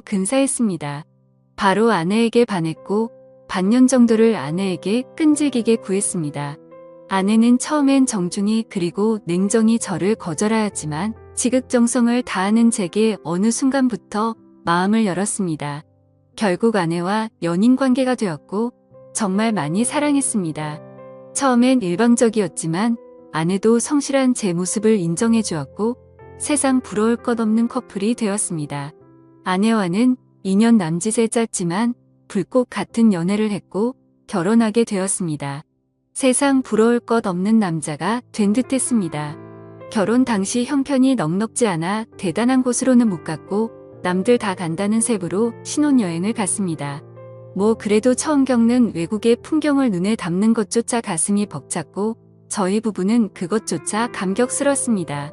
근사했습니다. 바로 아내에게 반했고 반년 정도를 아내에게 끈질기게 구했습니다. 아내는 처음엔 정중히 그리고 냉정히 저를 거절하였지만 지극정성을 다하는 제게 어느 순간부터 마음을 열었습니다. 결국 아내와 연인 관계가 되었고 정말 많이 사랑했습니다. 처음엔 일방적이었지만 아내도 성실한 제 모습을 인정해 주었고 세상 부러울 것 없는 커플이 되었습니다. 아내와는 2년 남짓의 짧지만 불꽃 같은 연애를 했고 결혼하게 되었습니다. 세상 부러울 것 없는 남자가 된 듯했습니다. 결혼 당시 형편이 넉넉지 않아 대단한 곳으로는 못 갔고 남들 다 간다는 셈으로 신혼여행을 갔습니다. 뭐 그래도 처음 겪는 외국의 풍경을 눈에 담는 것조차 가슴이 벅찼고 저희 부부는 그것조차 감격스럽습니다.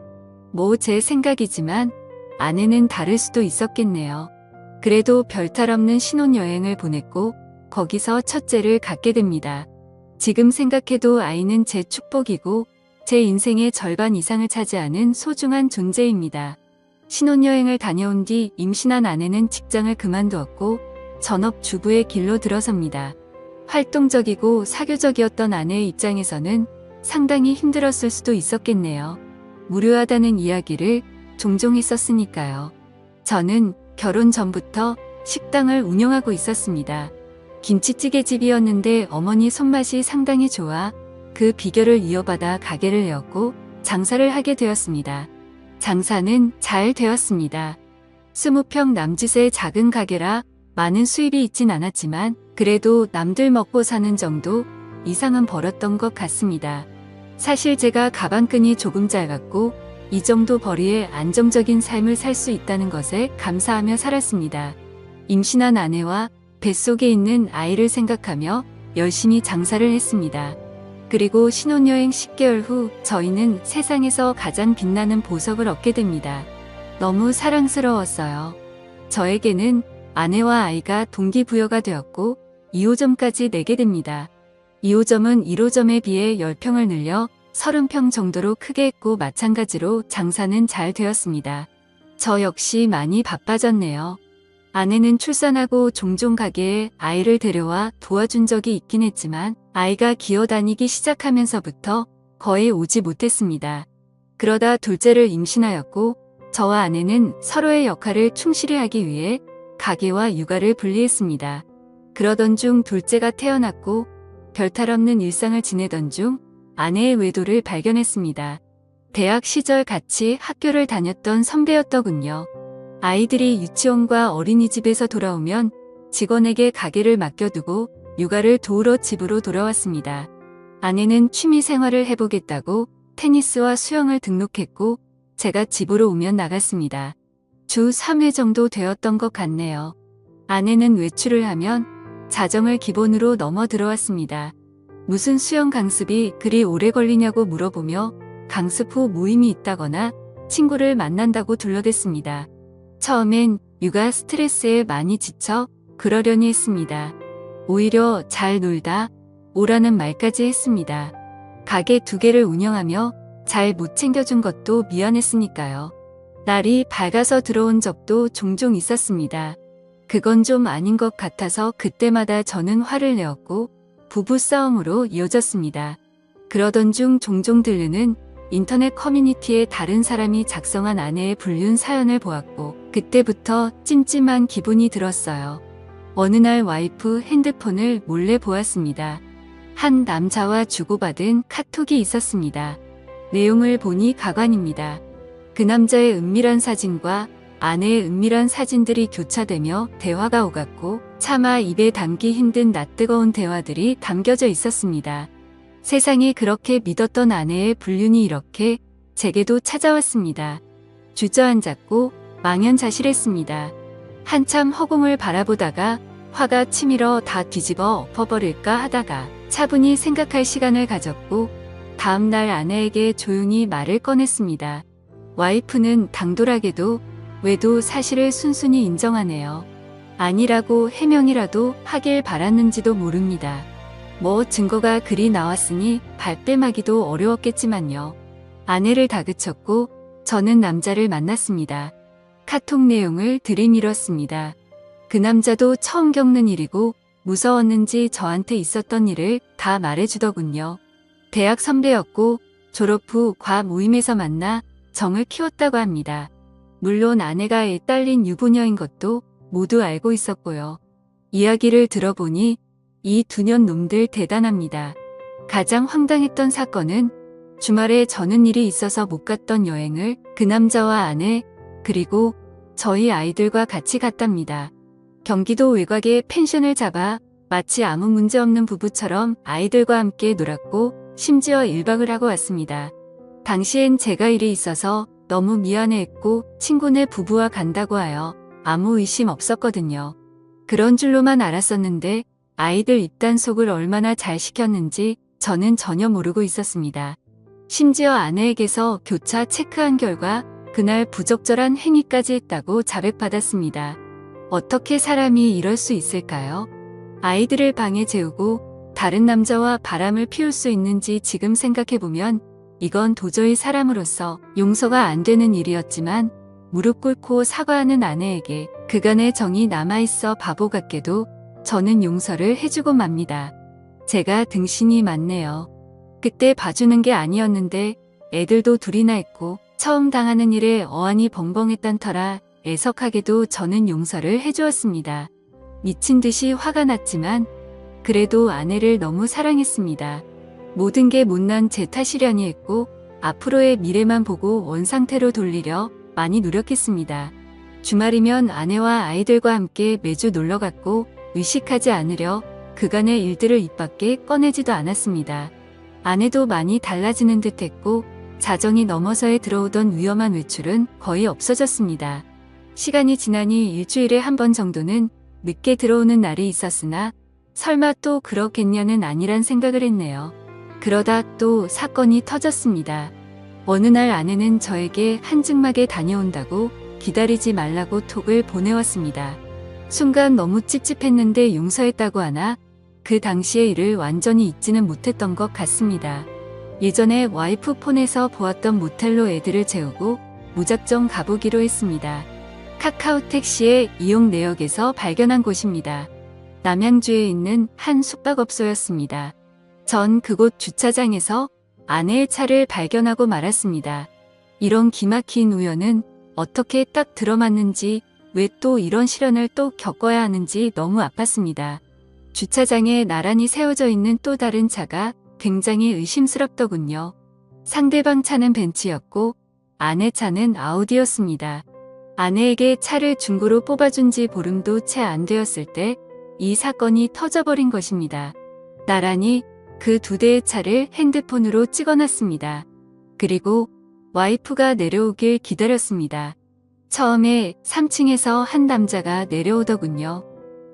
뭐 제 생각이지만 아내는 다를 수도 있었겠네요. 그래도 별탈 없는 신혼여행을 보냈고 거기서 첫째를 갖게 됩니다. 지금 생각해도 아이는 제 축복이고 제 인생의 절반 이상을 차지하는 소중한 존재입니다. 신혼여행을 다녀온 뒤 임신한 아내는 직장을 그만두었고 전업주부의 길로 들어섭니다. 활동적이고 사교적이었던 아내의 입장에서는 상당히 힘들었을 수도 있었겠네요. 무료하다는 이야기를 종종 했었으니까요. 저는 결혼 전부터 식당을 운영하고 있었습니다. 김치찌개집이었는데 어머니 손맛이 상당히 좋아 그 비결을 이어받아 가게를 내었고 장사를 하게 되었습니다. 장사는 잘 되었습니다. 20평 남짓의 작은 가게라 많은 수입이 있진 않았지만 그래도 남들 먹고 사는 정도 이상은 벌었던 것 같습니다. 사실 제가 가방끈이 조금 짧았고 이 정도 벌이에 안정적인 삶을 살 수 있다는 것에 감사하며 살았습니다. 임신한 아내와 뱃속에 있는 아이를 생각하며 열심히 장사를 했습니다. 그리고 신혼여행 10개월 후 저희는 세상에서 가장 빛나는 보석을 얻게 됩니다. 너무 사랑스러웠어요. 저에게는 아내와 아이가 동기부여가 되었고 2호점까지 내게 됩니다. 2호점은 1호점에 비해 10평을 늘려 30평 정도로 크게 했고 마찬가지로 장사는 잘 되었습니다. 저 역시 많이 바빠졌네요. 아내는 출산하고 종종 가게에 아이를 데려와 도와준 적이 있긴 했지만 아이가 기어다니기 시작하면서부터 거의 오지 못했습니다. 그러다 둘째를 임신하였고 저와 아내는 서로의 역할을 충실히 하기 위해 가게와 육아를 분리했습니다. 그러던 중 둘째가 태어났고 별탈 없는 일상을 지내던 중 아내의 외도를 발견했습니다. 대학 시절 같이 학교를 다녔던 선배였더군요. 아이들이 유치원과 어린이집에서 돌아오면 직원에게 가게를 맡겨두고 육아를 도우러 집으로 돌아왔습니다. 아내는 취미 생활을 해보겠다고 테니스와 수영을 등록했고 제가 집으로 오면 나갔습니다. 주 3회 정도 되었던 것 같네요. 아내는 외출을 하면 자정을 기본으로 넘어 들어왔습니다. 무슨 수영 강습이 그리 오래 걸리냐고 물어보며 강습 후 모임이 있다거나 친구를 만난다고 둘러댔습니다. 처음엔 육아 스트레스에 많이 지쳐 그러려니 했습니다. 오히려 잘 놀다 오라는 말까지 했습니다. 가게 2개를 운영하며 잘 못 챙겨준 것도 미안했으니까요. 날이 밝아서 들어온 적도 종종 있었습니다. 그건 좀 아닌 것 같아서 그때마다 저는 화를 내었고 부부싸움으로 이어졌습니다. 그러던 중 종종 들르는 인터넷 커뮤니티에 다른 사람이 작성한 아내의 불륜 사연을 보았고 그때부터 찜찜한 기분이 들었어요. 어느 날 와이프 핸드폰을 몰래 보았습니다. 한 남자와 주고받은 카톡이 있었습니다. 내용을 보니 가관입니다. 그 남자의 은밀한 사진과 아내의 은밀한 사진들이 교차되며 대화가 오갔고 차마 입에 담기 힘든 낯뜨거운 대화들이 담겨져 있었습니다. 세상이 그렇게 믿었던 아내의 불륜이 이렇게 제게도 찾아왔습니다. 주저앉았고 망연자실했습니다. 한참 허공을 바라보다가 화가 치밀어 다 뒤집어 엎어버릴까 하다가 차분히 생각할 시간을 가졌고 다음날 아내에게 조용히 말을 꺼냈습니다. 와이프는 당돌하게도 외도 사실을 순순히 인정하네요. 아니라고 해명이라도 하길 바랐는지도 모릅니다. 뭐 증거가 그리 나왔으니 발뺌하기도 어려웠겠지만요. 아내를 다그쳤고 저는 남자를 만났습니다. 카톡 내용을 들이밀었습니다. 그 남자도 처음 겪는 일이고 무서웠는지 저한테 있었던 일을 다 말해주더군요. 대학 선배였고 졸업 후 과 모임에서 만나 정을 키웠다고 합니다. 물론 아내가 애 딸린 유부녀인 것도 모두 알고 있었고요. 이야기를 들어보니 이 두 년 놈들 대단합니다. 가장 황당했던 사건은 주말에 저는 일이 있어서 못 갔던 여행을 그 남자와 아내 그리고 저희 아이들과 같이 갔답니다. 경기도 외곽에 펜션을 잡아 마치 아무 문제 없는 부부처럼 아이들과 함께 놀았고 심지어 1박을 하고 왔습니다. 당시엔 제가 일이 있어서 너무 미안해했고 친구네 부부와 간다고 하여 아무 의심 없었거든요. 그런 줄로만 알았었는데 아이들 입단속을 얼마나 잘 시켰는지 저는 전혀 모르고 있었습니다. 심지어 아내에게서 교차 체크한 결과 그날 부적절한 행위까지 했다고 자백받았습니다. 어떻게 사람이 이럴 수 있을까요? 아이들을 방에 재우고 다른 남자와 바람을 피울 수 있는지 지금 생각해보면 이건 도저히 사람으로서 용서가 안 되는 일이었지만 무릎 꿇고 사과하는 아내에게 그간의 정이 남아있어 바보 같게도 저는 용서를 해주고 맙니다. 제가 등신이 많네요. 그때 봐주는 게 아니었는데 애들도 둘이나 있고 처음 당하는 일에 어안이 벙벙했단 터라 애석하게도 저는 용서를 해주었습니다. 미친 듯이 화가 났지만 그래도 아내를 너무 사랑했습니다. 모든 게 못난 제 탓이려니 했고 앞으로의 미래만 보고 원상태로 돌리려 많이 노력했습니다. 주말이면 아내와 아이들과 함께 매주 놀러갔고 의식하지 않으려 그간의 일들을 입 밖에 꺼내지도 않았습니다. 아내도 많이 달라지는 듯 했고 자정이 넘어서에 들어오던 위험한 외출은 거의 없어졌습니다. 시간이 지나니 일주일에 한 번 정도는 늦게 들어오는 날이 있었으나 설마 또 그렇겠냐는 아니란 생각을 했네요. 그러다 또 사건이 터졌습니다. 어느 날 아내는 저에게 한증막에 다녀온다고 기다리지 말라고 톡을 보내왔습니다. 순간 너무 찝찝했는데 용서했다고 하나 그 당시의 일을 완전히 잊지는 못했던 것 같습니다. 예전에 와이프 폰에서 보았던 모텔로 애들을 재우고 무작정 가보기로 했습니다. 카카오 택시의 이용 내역에서 발견한 곳입니다. 남양주에 있는 한 숙박업소였습니다. 전 그곳 주차장에서 아내의 차를 발견하고 말았습니다. 이런 기막힌 우연은 어떻게 딱 들어맞는지 왜 또 이런 시련을 또 겪어야 하는지 너무 아팠습니다. 주차장에 나란히 세워져 있는 또 다른 차가 굉장히 의심스럽더군요. 상대방 차는 벤츠였고 아내 차는 아우디였습니다. 아내에게 차를 중고로 뽑아준 지 보름도 채 안 되었을 때 이 사건이 터져버린 것입니다. 나란히 그 두 대의 차를 핸드폰으로 찍어놨습니다. 그리고 와이프가 내려오길 기다렸습니다. 처음에 3층에서 한 남자가 내려오더군요.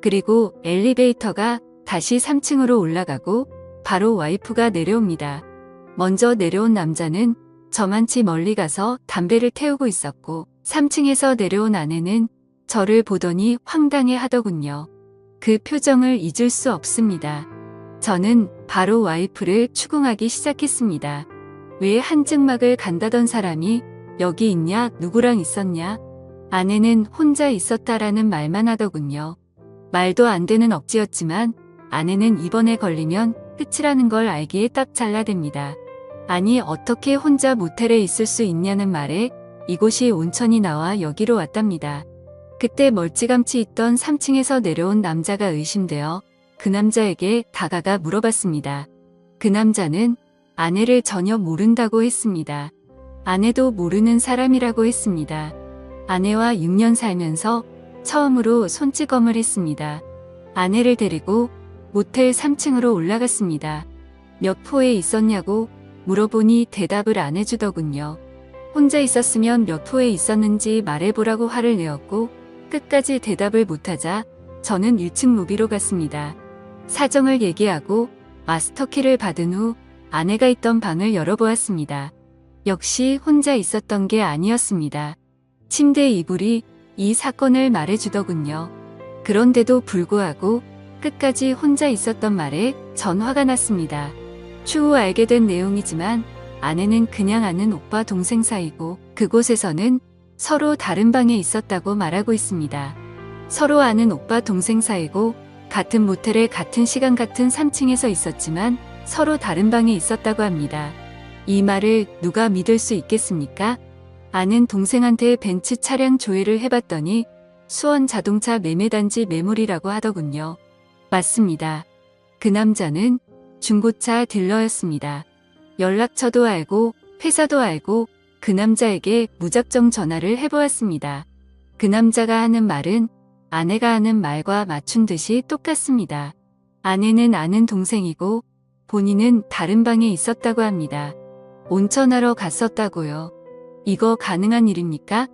그리고 엘리베이터가 다시 3층으로 올라가고 바로 와이프가 내려옵니다. 먼저 내려온 남자는 저만치 멀리 가서 담배를 태우고 있었고 3층에서 내려온 아내는 저를 보더니 황당해 하더군요. 그 표정을 잊을 수 없습니다. 저는 바로 와이프를 추궁하기 시작했습니다. 왜 한증막을 간다던 사람이 여기 있냐, 누구랑 있었냐? 아내는 혼자 있었다라는 말만 하더군요. 말도 안 되는 억지였지만 아내는 이번에 걸리면 끝이라는 걸 알기에 딱 잘라댑니다. 아니 어떻게 혼자 모텔에 있을 수 있냐는 말에 이곳이 온천이 나와 여기로 왔답니다. 그때 멀찌감치 있던 3층에서 내려온 남자가 의심되어 그 남자에게 다가가 물어봤습니다. 그 남자는 아내를 전혀 모른다고 했습니다. 아내도 모르는 사람이라고 했습니다. 아내와 6년 살면서 처음으로 손찌검을 했습니다. 아내를 데리고 모텔 3층으로 올라갔습니다. 몇 호에 있었냐고 물어보니 대답을 안 해주더군요. 혼자 있었으면 몇 호에 있었는지 말해보라고 화를 내었고 끝까지 대답을 못하자 저는 1층 로비로 갔습니다. 사정을 얘기하고 마스터키를 받은 후 아내가 있던 방을 열어보았습니다. 역시 혼자 있었던 게 아니었습니다. 침대 이불이 이 사건을 말해주더군요. 그런데도 불구하고 끝까지 혼자 있었던 말에 전 화가 났습니다. 추후 알게 된 내용이지만 아내는 그냥 아는 오빠 동생 사이고 그곳에서는 서로 다른 방에 있었다고 말하고 있습니다. 서로 아는 오빠 동생 사이고 같은 모텔에 같은 시간 같은 3층에서 있었지만 서로 다른 방에 있었다고 합니다. 이 말을 누가 믿을 수 있겠습니까? 아는 동생한테 벤츠 차량 조회를 해봤더니 수원 자동차 매매단지 매물이라고 하더군요. 맞습니다. 그 남자는 중고차 딜러였습니다. 연락처도 알고 회사도 알고 그 남자에게 무작정 전화를 해보았습니다. 그 남자가 하는 말은 아내가 하는 말과 맞춘 듯이 똑같습니다. 아내는 아는 동생이고 본인은 다른 방에 있었다고 합니다. 온천하러 갔었다고요. 이거 가능한 일입니까?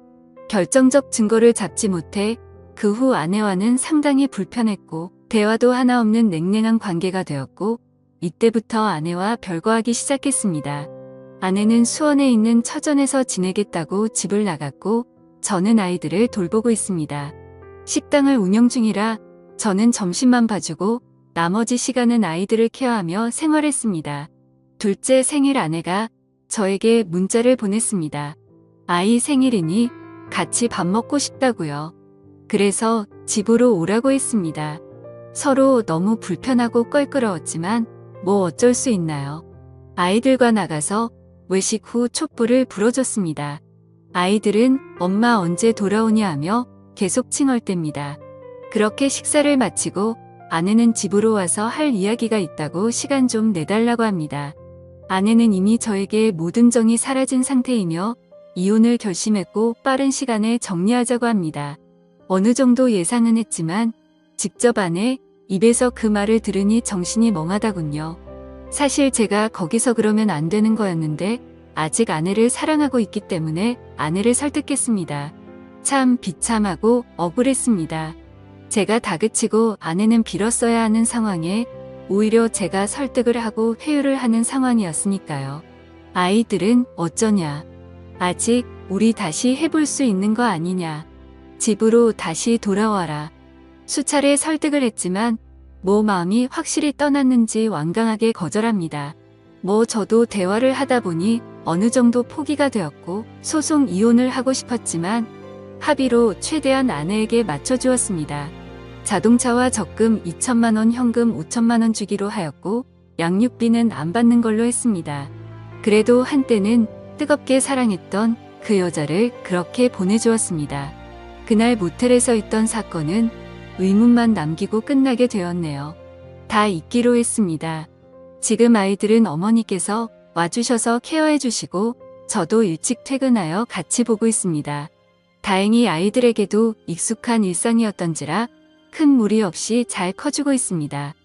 결정적 증거를 잡지 못해 그 후 아내와는 상당히 불편했고 대화도 하나 없는 냉랭한 관계가 되었고 이때부터 아내와 별거하기 시작했습니다. 아내는 수원에 있는 처전에서 지내겠다고 집을 나갔고 저는 아이들을 돌보고 있습니다. 식당을 운영 중이라 저는 점심만 봐주고 나머지 시간은 아이들을 케어하며 생활했습니다. 둘째 생일 아내가 저에게 문자를 보냈습니다. 아이 생일이니 같이 밥 먹고 싶다고요. 그래서 집으로 오라고 했습니다. 서로 너무 불편하고 껄끄러웠지만 뭐 어쩔 수 있나요? 아이들과 나가서 외식 후 촛불을 불어줬습니다. 아이들은 엄마 언제 돌아오냐 하며 계속 칭얼댑니다. 그렇게 식사를 마치고 아내는 집으로 와서 할 이야기가 있다고 시간 좀 내달라고 합니다. 아내는 이미 저에게 모든 정이 사라진 상태이며 이혼을 결심했고 빠른 시간에 정리하자고 합니다. 어느 정도 예상은 했지만 직접 아내 입에서 그 말을 들으니 정신이 멍하다군요. 사실 제가 거기서 그러면 안 되는 거였는데 아직 아내를 사랑하고 있기 때문에 아내를 설득했습니다. 참 비참하고 억울했습니다. 제가 다그치고 아내는 빌었어야 하는 상황에 오히려 제가 설득을 하고 회유를 하는 상황이었으니까요. 아이들은 어쩌냐. 아직 우리 다시 해볼 수 있는 거 아니냐. 집으로 다시 돌아와라. 수차례 설득을 했지만 마음이 확실히 떠났는지 완강하게 거절합니다. 저도 대화를 하다 보니 어느 정도 포기가 되었고 소송 이혼을 하고 싶었지만 합의로 최대한 아내에게 맞춰주었습니다. 자동차와 적금 2천만 원, 현금 5천만 원 주기로 하였고 양육비는 안 받는 걸로 했습니다. 그래도 한때는 뜨겁게 사랑했던 그 여자를 그렇게 보내주었습니다. 그날 모텔에서 있던 사건은 의문만 남기고 끝나게 되었네요. 다 잊기로 했습니다. 지금 아이들은 어머니께서 와주셔서 케어해주시고 저도 일찍 퇴근하여 같이 보고 있습니다. 다행히 아이들에게도 익숙한 일상이었던지라 큰 무리 없이 잘 커주고 있습니다.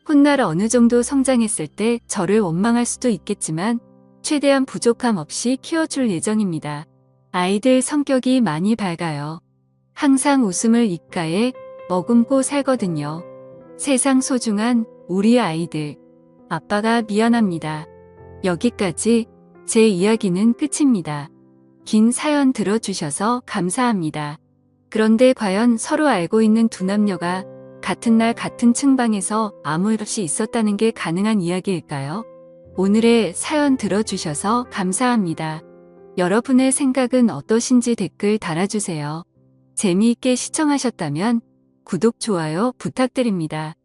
훗날 어느 정도 성장했을 때 저를 원망할 수도 있겠지만 최대한 부족함 없이 키워줄 예정입니다. 아이들 성격이 많이 밝아요. 항상 웃음을 입가에 머금고 살거든요. 세상 소중한 우리 아이들. 아빠가 미안합니다. 여기까지 제 이야기는 끝입니다. 긴 사연 들어주셔서 감사합니다. 그런데 과연 서로 알고 있는 두 남녀가 같은 날 같은 층방에서 아무 일 없이 있었다는 게 가능한 이야기일까요? 오늘의 사연 들어주셔서 감사합니다. 여러분의 생각은 어떠신지 댓글 달아주세요. 재미있게 시청하셨다면 구독, 좋아요 부탁드립니다.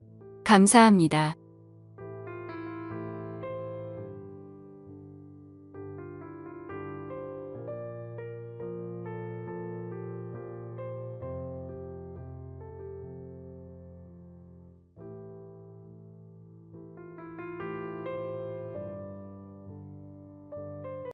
감사합니다.